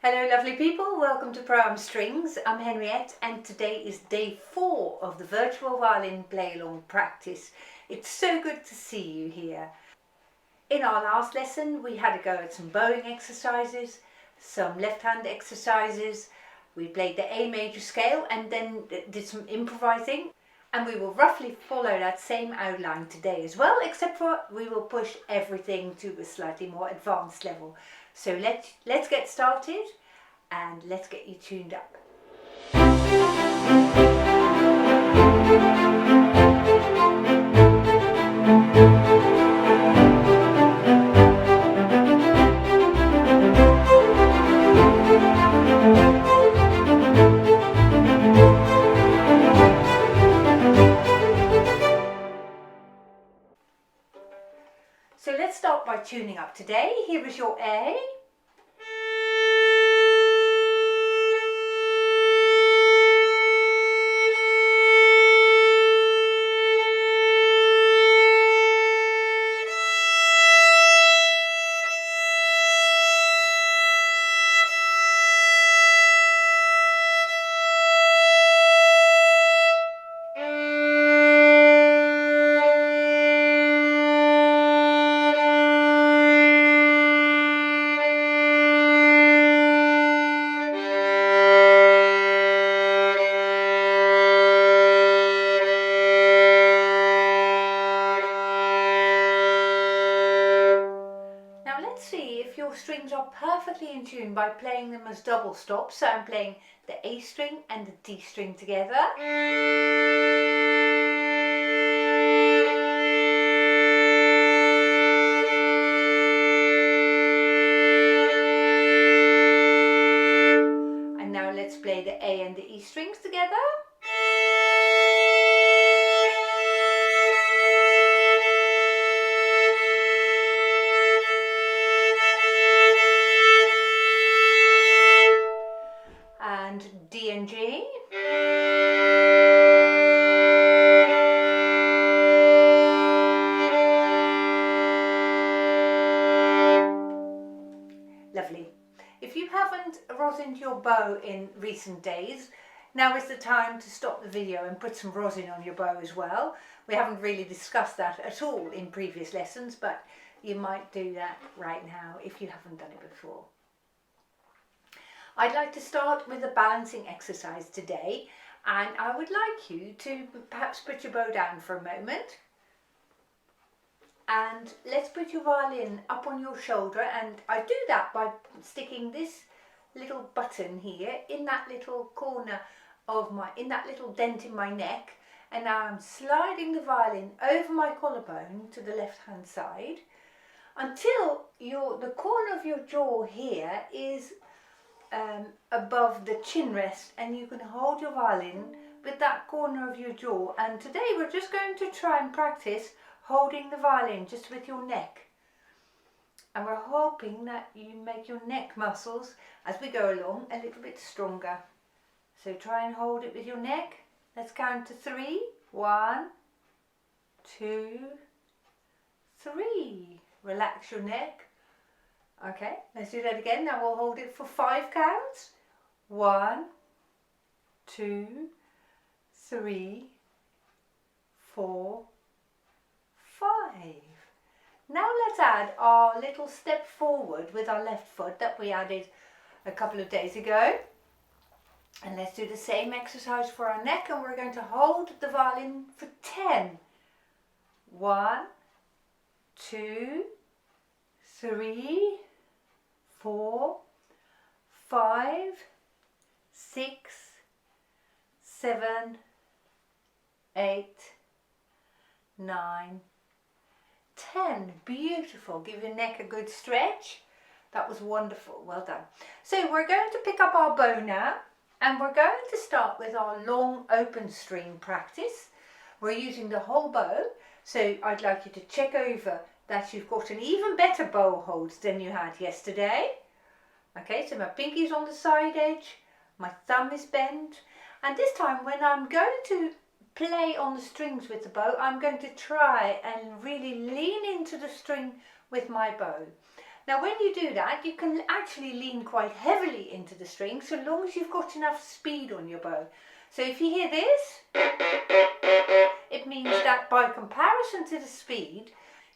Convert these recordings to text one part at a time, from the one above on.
Hello lovely people, welcome to Pro Strings. I'm Henriette and today is day 4 of the Virtual Violin Playalong practice. It's so good to see you here. In our last lesson we had a go at some bowing exercises, some left hand exercises. We played the A major scale and then did some improvising. And we will roughly follow that same outline today as well, except for we will push everything to a slightly more advanced level. So let's get started and let's get you tuned up. So let's start by tuning up today. Here is your A. See if your strings are perfectly in tune by playing them as double stops. So I'm playing the A string and the D string together. And now let's play the A and the E strings together. D and G. Lovely. If you haven't rosined your bow in recent days, now is the time to stop the video and put some rosin on your bow as well. We haven't really discussed that at all in previous lessons, but you might do that right now if you haven't done it before. I'd like to start with a balancing exercise today, and I would like you to perhaps put your bow down for a moment. And let's put your violin up on your shoulder, and I do that by sticking this little button here in that little corner of in that little dent in my neck. And now I'm sliding the violin over my collarbone to the left hand side until the corner of your jaw here is above the chin rest, and you can hold your violin with that corner of your jaw. And today we're just going to try and practice holding the violin just with your neck, and we're hoping that you make your neck muscles as we go along a little bit stronger. So try and hold it with your neck. Let's count to 3. 1, 2, 3. Relax your neck. Okay, let's do that again. Now we'll hold it for 5 counts. 1, 2, 3, 4, 5. Now let's add our little step forward with our left foot that we added a couple of days ago. And let's do the same exercise for our neck, and we're going to hold the violin for 10. 1, 2, 3, 4, 5, 6, 7, 8, 9, 10. Beautiful. Give your neck a good stretch. That was wonderful. Well done. So we're going to pick up our bow now, and we're going to start with our long open string practice. We're using the whole bow, so I'd like you to check over that you've got an even better bow hold than you had yesterday. Okay, so my pinky's on the side edge, my thumb is bent, and this time when I'm going to play on the strings with the bow, I'm going to try and really lean into the string with my bow. Now when you do that, you can actually lean quite heavily into the string, so long as you've got enough speed on your bow. So if you hear this, it means that by comparison to the speed,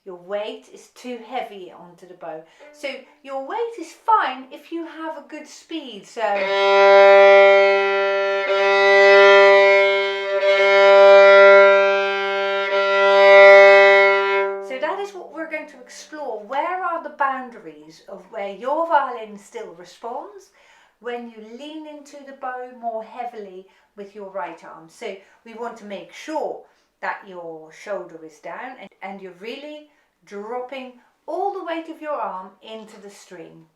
your weight is too heavy onto the bow. So your weight is fine if you have a good speed. So that is what we're going to explore. Where are the boundaries of where your violin still responds when you lean into the bow more heavily with your right arm? So we want to make sure that your shoulder is down and you're really dropping all the weight of your arm into the string.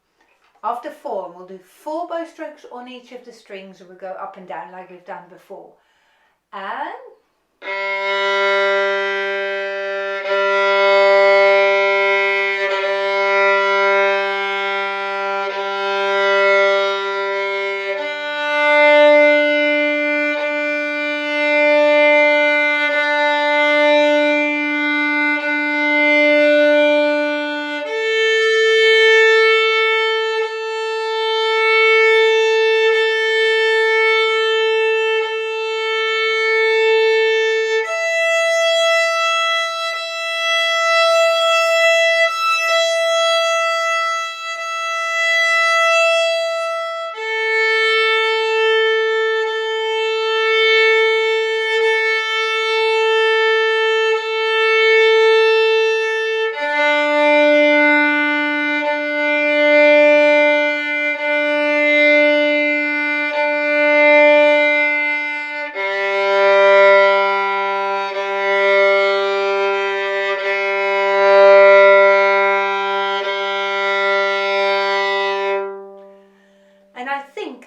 After 4, we'll do 4 bow strokes on each of the strings, and we'll go up and down like we've done before. And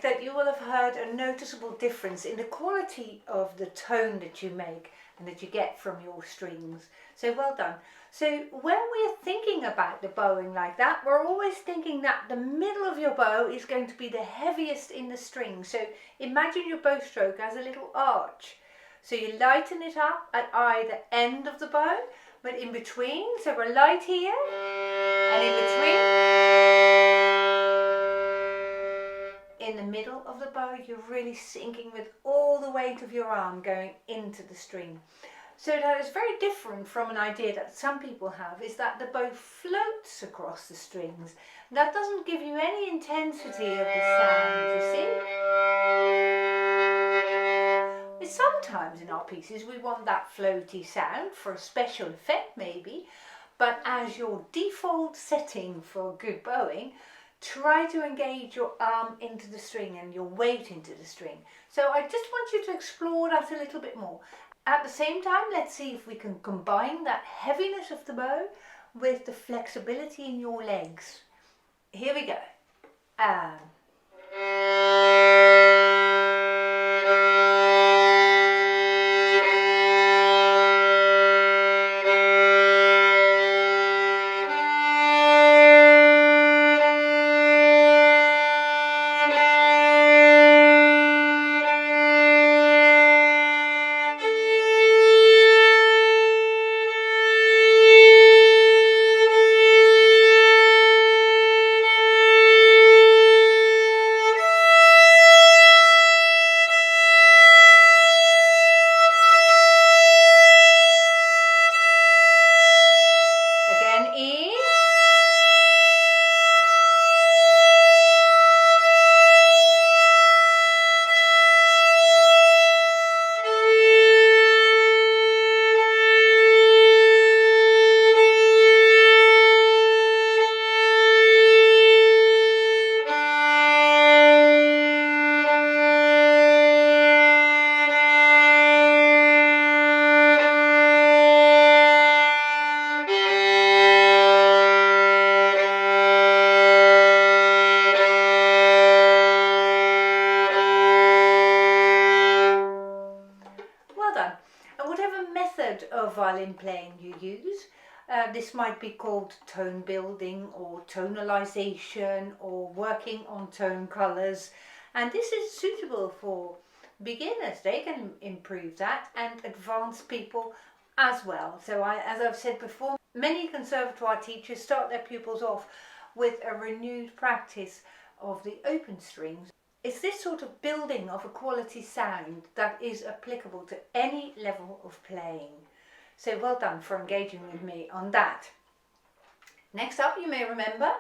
that you will have heard a noticeable difference in the quality of the tone that you make and that you get from your strings. So well done. So when we're thinking about the bowing like that, we're always thinking that the middle of your bow is going to be the heaviest in the string. So imagine your bow stroke as a little arch. So you lighten it up at either end of the bow, but in between, so we're light here and in between, in the middle of the bow, you're really sinking with all the weight of your arm going into the string. So that is very different from an idea that some people have, is that the bow floats across the strings. That doesn't give you any intensity of the sound, you see? But sometimes in our pieces we want that floaty sound for a special effect maybe, but as your default setting for good bowing, try to engage your arm into the string and your weight into the string. So I just want you to explore that a little bit more. At the same time, let's see if we can combine that heaviness of the bow with the flexibility in your legs. Here we go. Of violin playing you use. This might be called tone building or tonalization or working on tone colors, and this is suitable for beginners. They can improve that, and advanced people as well. So as I've said before, many conservatoire teachers start their pupils off with a renewed practice of the open strings. It's this sort of building of a quality sound that is applicable to any level of playing. So well done for engaging with me on that. Next up, you may remember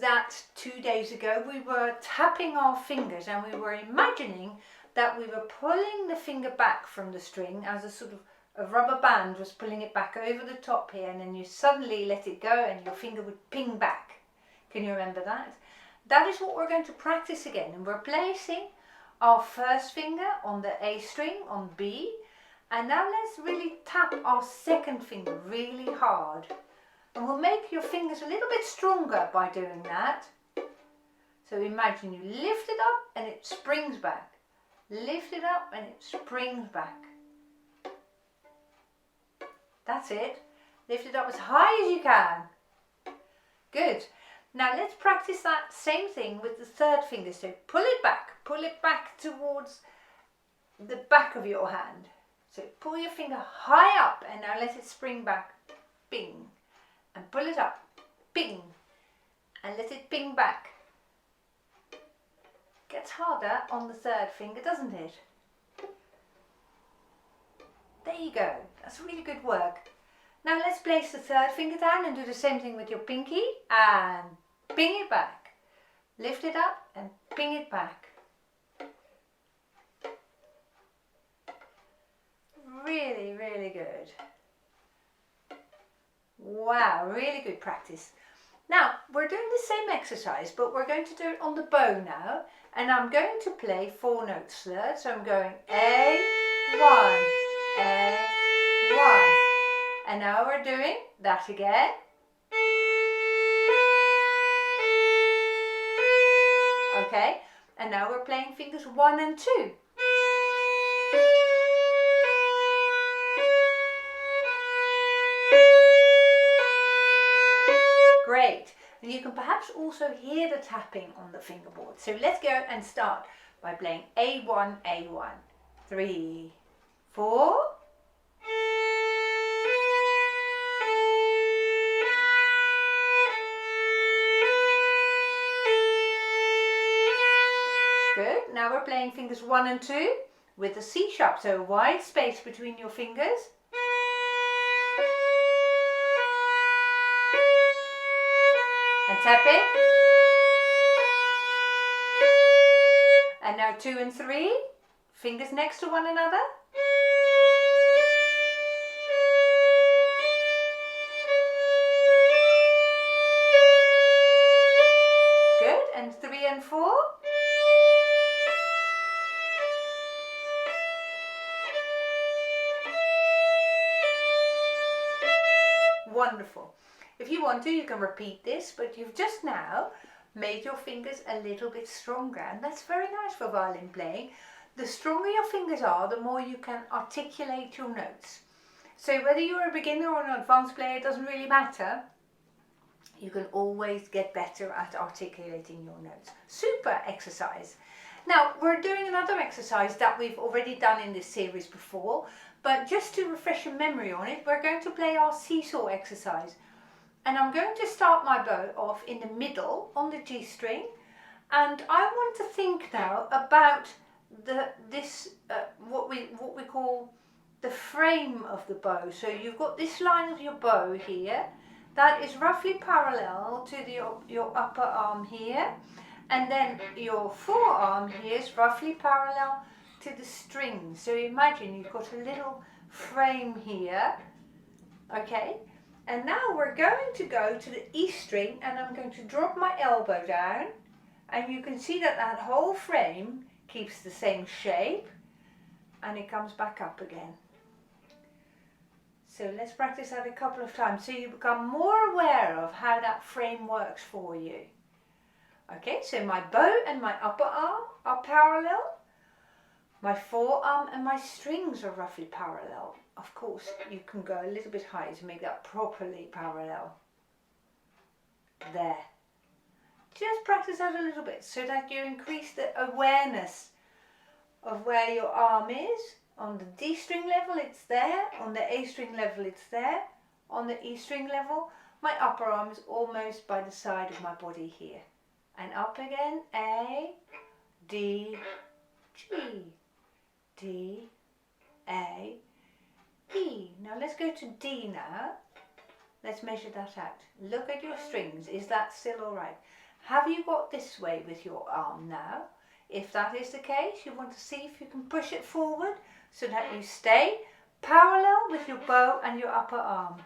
that 2 days ago we were tapping our fingers and we were imagining that we were pulling the finger back from the string as a sort of a rubber band was pulling it back over the top here, and then you suddenly let it go and your finger would ping back. Can you remember that? That is what we're going to practice again, and we're placing our first finger on the A string on B, and now let's really tap our second finger really hard, and we'll make your fingers a little bit stronger by doing that. So imagine you lift it up and it springs back, lift it up and it springs back. That's it. Lift it up as high as you can. Good. Now let's practice that same thing with the third finger. So pull it back towards the back of your hand. So pull your finger high up and now let it spring back, bing, and pull it up, bing, and let it ping back. Gets harder on the third finger, doesn't it? There you go, that's really good work. Now let's place the third finger down and do the same thing with your pinky and ping it back. Lift it up and ping it back. Really, really good. Wow, really good practice. Now we're doing the same exercise, but we're going to do it on the bow now, and I'm going to play 4 notes there. So I'm going A1, A1, and now we're doing that again. Okay, and now we're playing fingers 1 and 2. Great, and you can perhaps also hear the tapping on the fingerboard. So let's go and start by playing A1, A1. 3, 4. Good, now we're playing fingers 1 and 2 with the C sharp, so a wide space between your fingers. And tap it. And now 2 and 3, fingers next to one another. Good, and 3 and 4. Wonderful. If you want to, you can repeat this, but you've just now made your fingers a little bit stronger, and that's very nice for violin playing. The stronger your fingers are, the more you can articulate your notes. So whether you're a beginner or an advanced player, it doesn't really matter. You can always get better at articulating your notes. Super exercise. Now we're doing another exercise that we've already done in this series before, but just to refresh your memory on it, we're going to play our seesaw exercise. And I'm going to start my bow off in the middle on the G string, and I want to think now about what we call the frame of the bow. So you've got this line of your bow here that is roughly parallel to your upper arm here, and then your forearm here is roughly parallel to the string. So imagine you've got a little frame here, okay? And now we're going to go to the E string, and I'm going to drop my elbow down, and you can see that that whole frame keeps the same shape and it comes back up again. So let's practice that a couple of times so you become more aware of how that frame works for you. Okay, so my bow and my upper arm are parallel. My forearm and my strings are roughly parallel. Of course, you can go a little bit higher to make that properly parallel. There. Just practice that a little bit so that you increase the awareness of where your arm is. On the D string level, it's there. On the A string level, it's there. On the E string level, My upper arm is almost by the side of my body here. And up again, A, D, G, D, A, E. Now let's go to D now. Let's measure that out. Look at your strings. Is that still all right? Have you got this way with your arm now? If that is the case, you want to see if you can push it forward so that you stay parallel with your bow and your upper arm.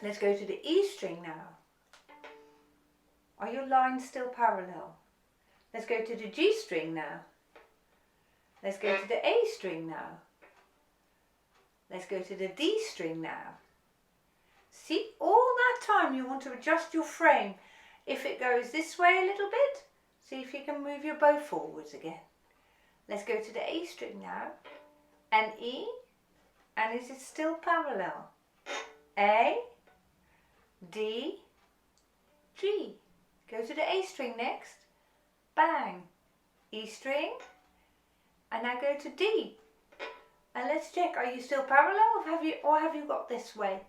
Let's go to the E string now. Are your lines still parallel? Let's go to the G string now. Let's go to the A string now. Let's go to the D string now. See, all that time you want to adjust your frame. If it goes this way a little bit, see if you can move your bow forwards again. Let's go to the A string now, and E, and is it still parallel? A, D, G. Go to the A string next, bang, E string, and now go to D. And let's check, are you still parallel or have you got this way?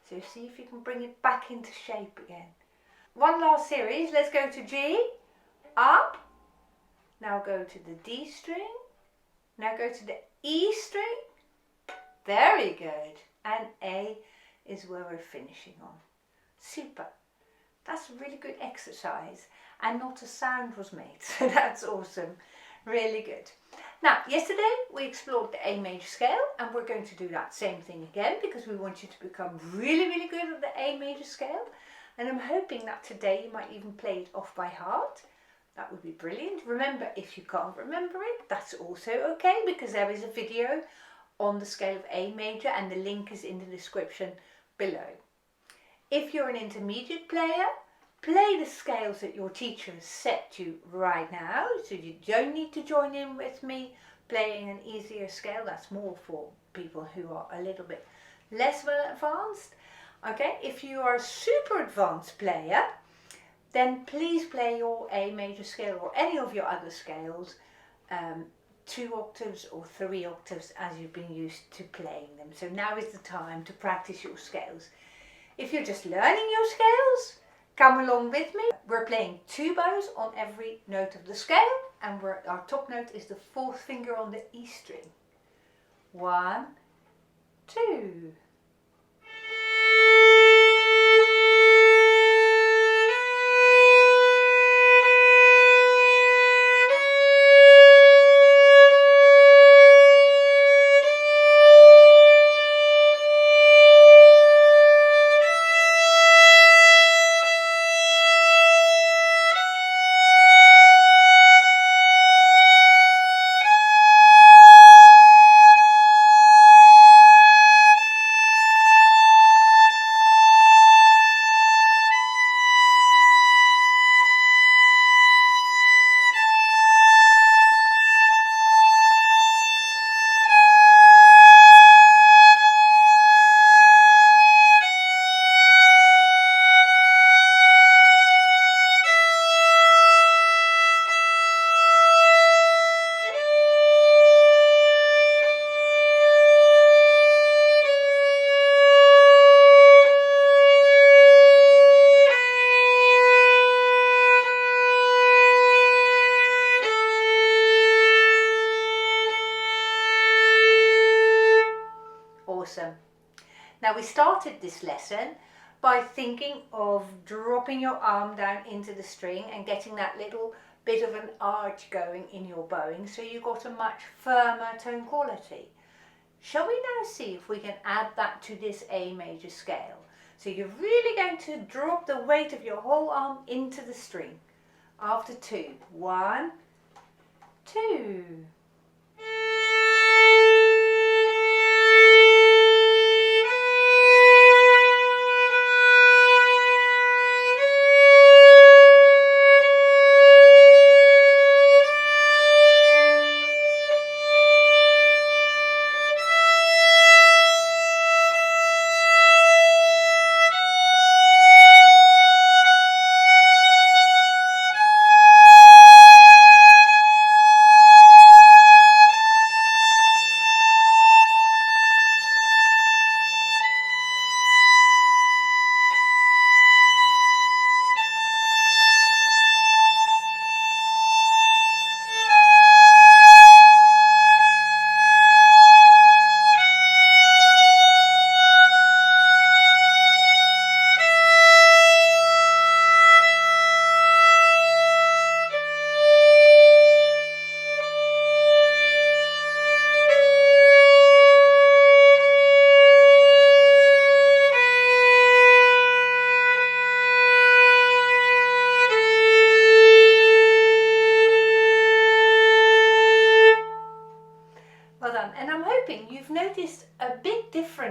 So see if you can bring it back into shape again. One last series, let's go to G, up, now go to the D string, now go to the E string, very good, and A is where we're finishing on. Super, that's a really good exercise and not a sound was made, so that's awesome, really good. Now, yesterday we explored the A major scale and we're going to do that same thing again because we want you to become really, really good at the A major scale. And I'm hoping that today you might even play it off by heart. That would be brilliant. Remember, if you can't remember it, that's also okay because there is a video on the scale of A major and the link is in the description below. If you're an intermediate player, play the scales that your teacher has set you right now, so you don't need to join in with me playing an easier scale. That's more for people who are a little bit less well advanced. Okay, if you are a super advanced player, then please play your A major scale or any of your other scales 2 octaves or 3 octaves as you've been used to playing them. So now is the time to practice your scales. If you're just learning your scales, come along with me. We're playing 2 bows on every note of the scale and our top note is the 4th finger on the E string. 1, 2. Awesome. Now we started this lesson by thinking of dropping your arm down into the string and getting that little bit of an arch going in your bowing so you got a much firmer tone quality. Shall we now see if we can add that to this A major scale? So you're really going to drop the weight of your whole arm into the string. After 2, 1, 2.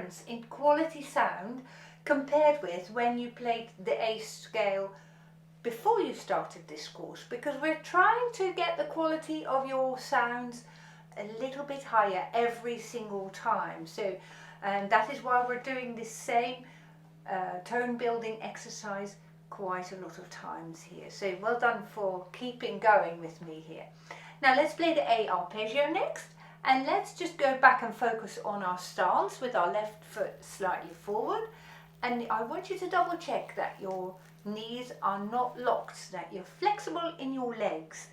difference in quality sound compared with when you played the A scale before you started this course, because we're trying to get the quality of your sounds a little bit higher every single time. So that is why we're doing this same tone building exercise quite a lot of times here. So well done for keeping going with me here. Now let's play the A arpeggio next, and let's just go back and focus on our stance with our left foot slightly forward. And I want you to double check that your knees are not locked, that you're flexible in your legs.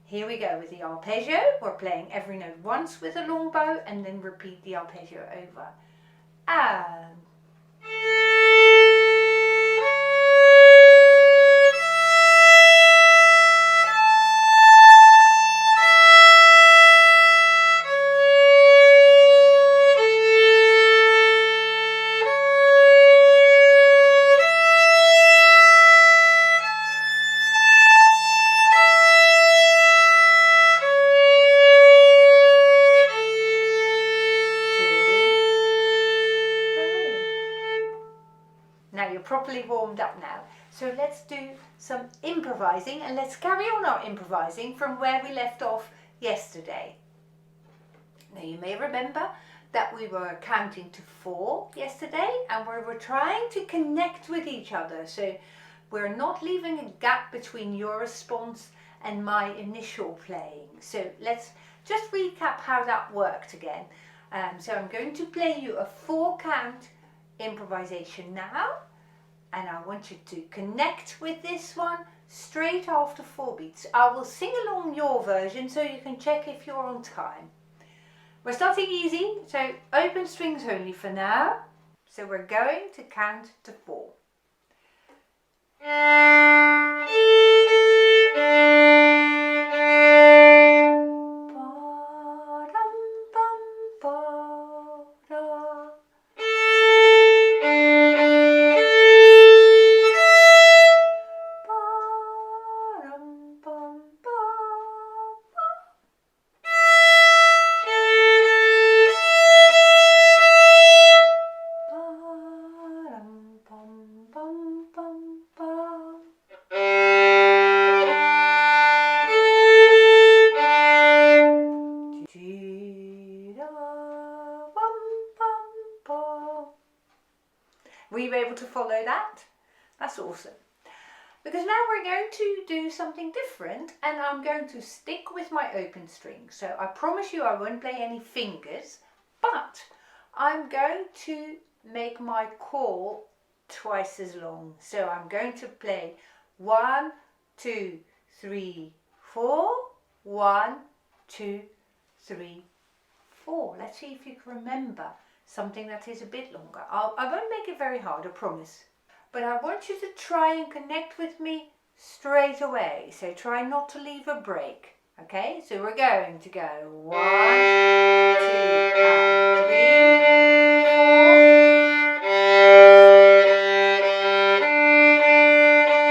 Here we go with the arpeggio. We're playing every note once with a long bow and then repeat the arpeggio over. And properly warmed up now. So let's do some improvising, and let's carry on our improvising from where we left off yesterday. Now you may remember that we were counting to 4 yesterday, and we were trying to connect with each other. So we're not leaving a gap between your response and my initial playing. So let's just recap how that worked again. So I'm going to play you a 4-count improvisation now. And I want you to connect with this one straight after 4 beats. I will sing along your version so you can check if you're on time. We're starting easy, so open strings only for now. So we're going to count to 4. Were you able to follow that? That's awesome. Because now we're going to do something different, and I'm going to stick with my open strings. So I promise you I won't play any fingers, but I'm going to make my call twice as long. So I'm going to play 1, 2, 3, 4, 1, 2, 3, 4. Let's see if you can remember something that is a bit longer. I won't make it very hard, I promise. But I want you to try and connect with me straight away. So try not to leave a break. Okay, so we're going to go 1, 2, and 3,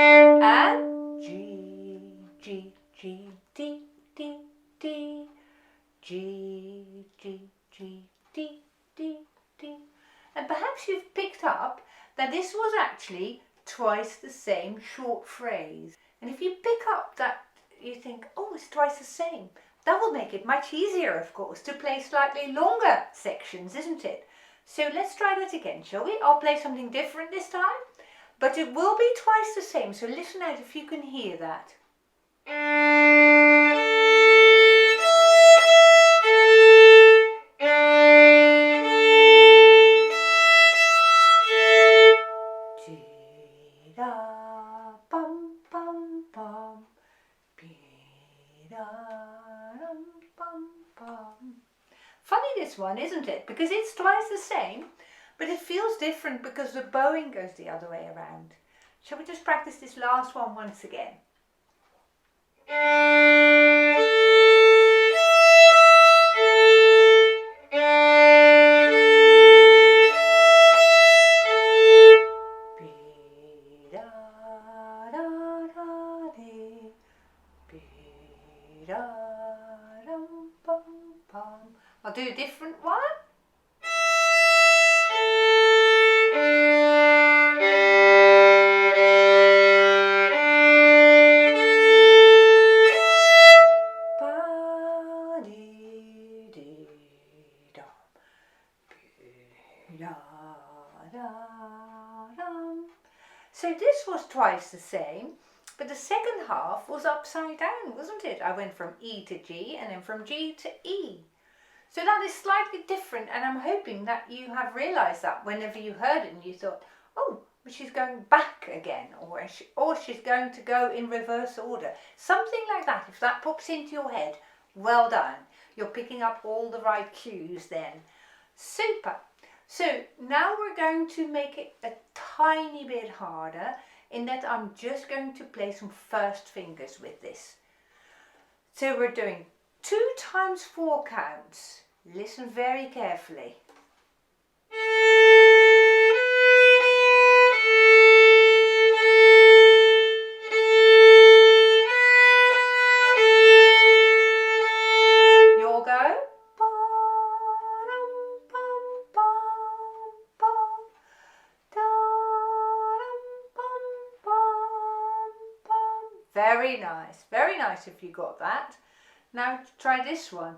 4. And G, G, G, D, D, D, G, G, G, D, D, D. And perhaps you've picked up that this was actually twice the same short phrase. And if you pick up that you think, oh, it's twice the same, that will make it much easier, of course, to play slightly longer sections, isn't it? So let's try that again, shall we? I'll play something different this time, but it will be twice the same. So listen out if you can hear that. Funny this one, isn't it? Because it's twice the same, but it feels different because the bowing goes the other way around. Shall we just practice this last one once again? I'll do a different one. twice the same, but the second half was upside down, wasn't it? I went from E to G and then from G to E. So that is slightly different, and I'm hoping that you have realised that whenever you heard it and you thought, oh, but she's going back again, or she's going to go in reverse order. Something like that. If that pops into your head, well done. You're picking up all the right cues then. Super. So now we're going to make it a tiny bit harder in that I'm just going to play some first fingers with this. So we're doing 2 times 4 counts. Listen very carefully. You'll go. Very nice if you got that. Now try this one.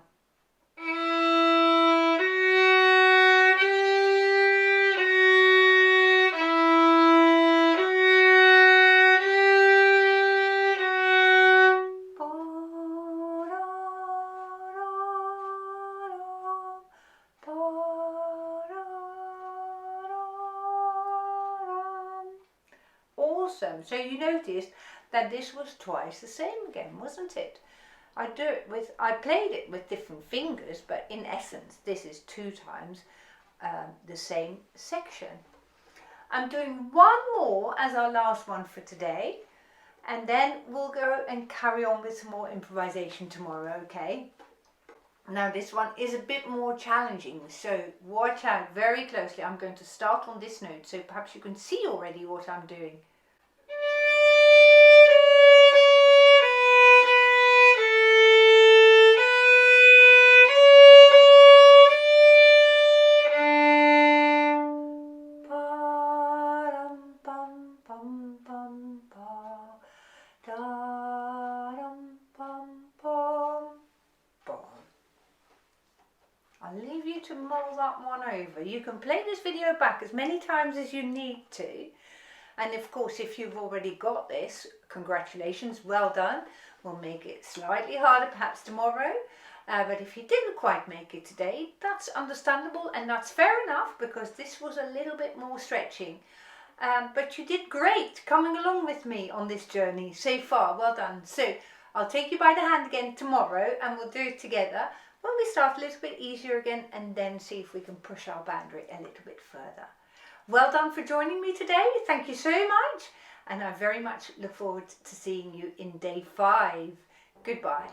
Awesome. So you noticed that this was twice the same again, wasn't it? I played it with different fingers, but in essence this is 2 times the same section. I'm doing one more as our last one for today, and then we'll go and carry on with some more improvisation tomorrow, okay? Now this one is a bit more challenging, so watch out very closely. I'm going to start on this note, so perhaps you can see already what I'm doing. I'll leave you to mull that one over. You can play this video back as many times as you need to. And of course, if you've already got this, congratulations, well done. We'll make it slightly harder perhaps tomorrow. But if you didn't quite make it today, that's understandable and that's fair enough, because this was a little bit more stretching. But you did great coming along with me on this journey so far. Well done. So I'll take you by the hand again tomorrow and we'll do it together when we start a little bit easier again, and then see if we can push our boundary a little bit further. Well done for joining me today. Thank you so much. And I very much look forward to seeing you in day 5. Goodbye.